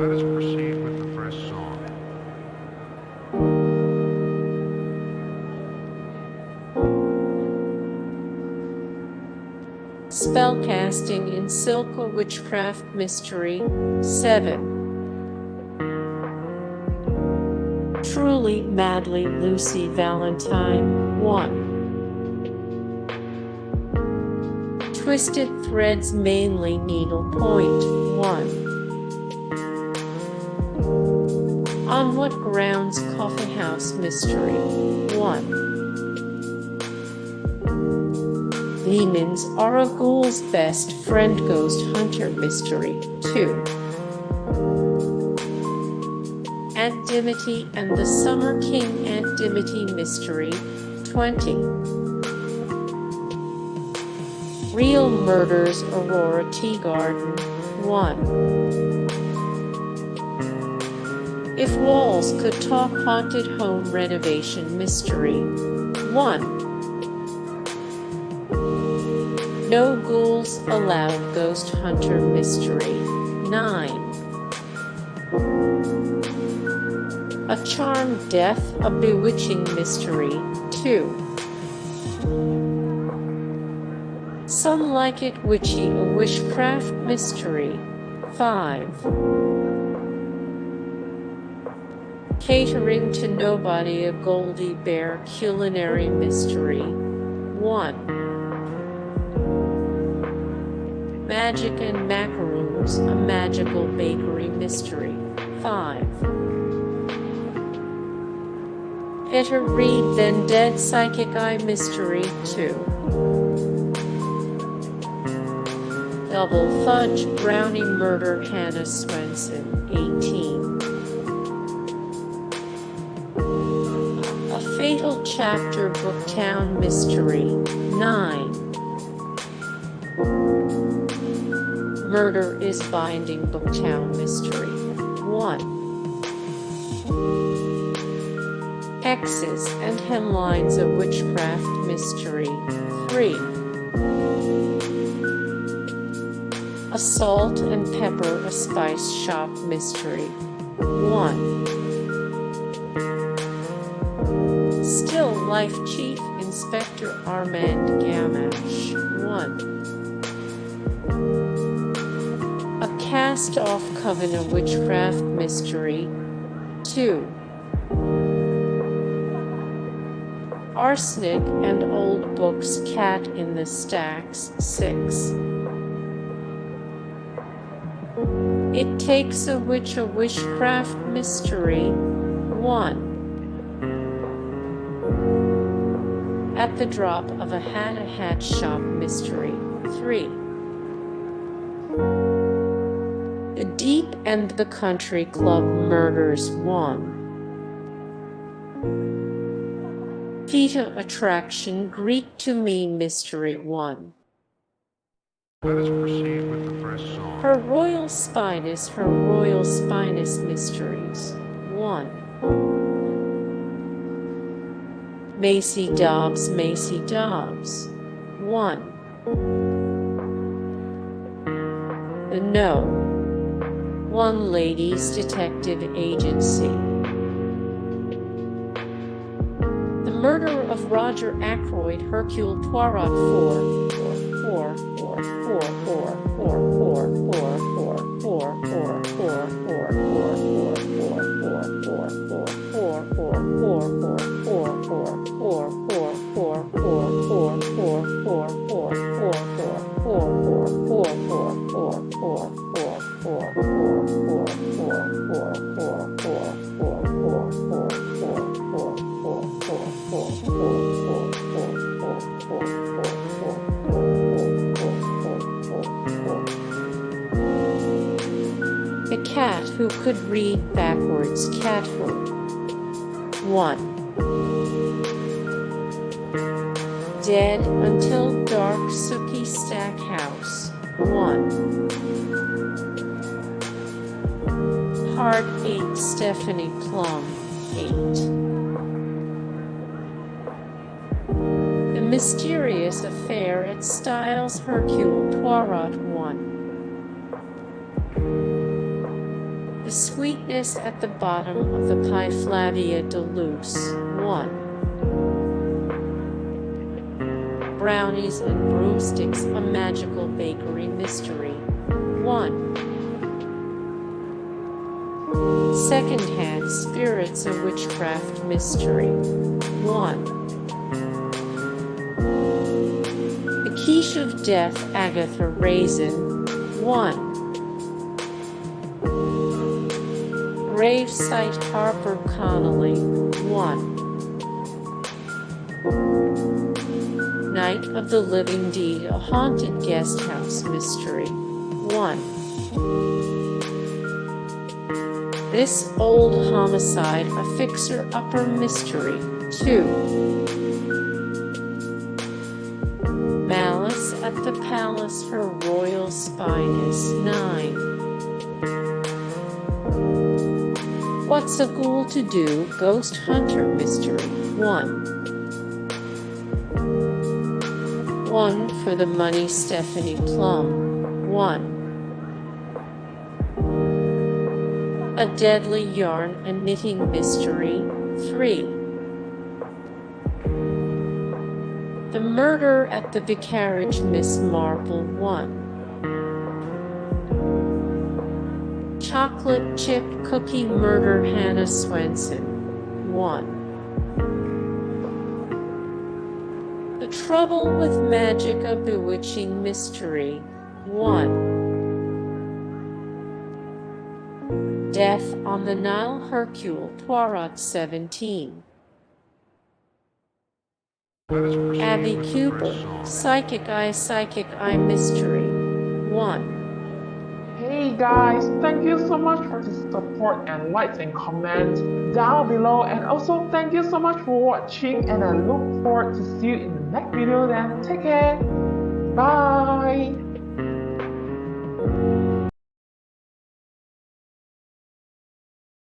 Let us proceed with the first song. Spellcasting in Silka Witchcraft Mystery 7. Truly Madly Lucy Valentine 1. Twisted Threads Mainly Needlepoint 1. On What Grounds Coffeehouse Mystery 1. Demons Are a Ghoul's Best Friend Ghost Hunter Mystery 2. Aunt Dimity and the Summer King Aunt Dimity Mystery 20. Real Murders Aurora Teagarden 1. If Walls Could Talk Haunted Home Renovation Mystery 1. No Ghouls Allowed Ghost Hunter Mystery 9. A Charmed Death, a Bewitching Mystery 2. Some Like It Witchy, a Wishcraft Mystery 5. Catering to Nobody, a Goldy Bear Culinary Mystery 1. Magic and Macaroons, a Magical Bakery Mystery 5. Better Read Than Dead Psychic Eye Mystery 2. Double Fudge Brownie Murder Hannah Swenson 18. A Fatal Chapter Booktown Mystery 9. Murder is Binding Booktown Mystery 1. Hexes and Hemlines, a Witchcraft Mystery 3. A Salt and Pepper, a Spice Shop Mystery 1. Still Life Chief Inspector Armand Gamache 1. A Cast-Off Coven, a Witchcraft Mystery 2. Arsenic and Old Books, Cat in the Stacks 6. It Takes a Witch, a Wishcraft Mystery 1. At the Drop of a Hat Shop Mystery 3. The Deep and the Country Club Murders 1. Theta Attraction Greek to Me Mystery 1. Let us proceed with the first song. Her Royal Spinous Mysteries 1. Macy Dobbs 1. The No. One Ladies Detective Agency. The Murder of Roger Ackroyd, Hercule Poirot The Cat Who Could Read Backwards, Cathood 1. Dead Until Dark, Sookie Stackhouse 1. Part 8, Stephanie Plum 8. The Mysterious Affair at Styles, Hercule Poirot 1. The sweetness at the bottom of the pie Flavia Deluxe 1. Brownies and broomsticks, a magical bakery mystery 1. Secondhand spirits, a witchcraft mystery 1. The quiche of death, Agatha Raisin 1. Grave site, Harper Connolly 1. Night of the Living Deed, a haunted guest house mystery 1. This Old Homicide, a fixer-upper mystery 2. Malice at the Palace, Her Royal Spyness 9. What's a Ghoul to Do, Ghost Hunter mystery 1. One for the Money, Stephanie Plum 1. A Deadly Yarn, a knitting mystery 3. The Murder at the Vicarage, Miss Marple 1. Chocolate Chip Cookie Murder, Hannah Swenson 1. The Trouble with Magic, a Bewitching mystery 1. Death on the Nile, Hercule Poirot 17. Abby Cooper, Psychic Eye mystery 1. Hey guys, thank you so much for the support and likes and comments down below, and also thank you so much for watching, and I look forward to see you in the next video. Then take care, bye.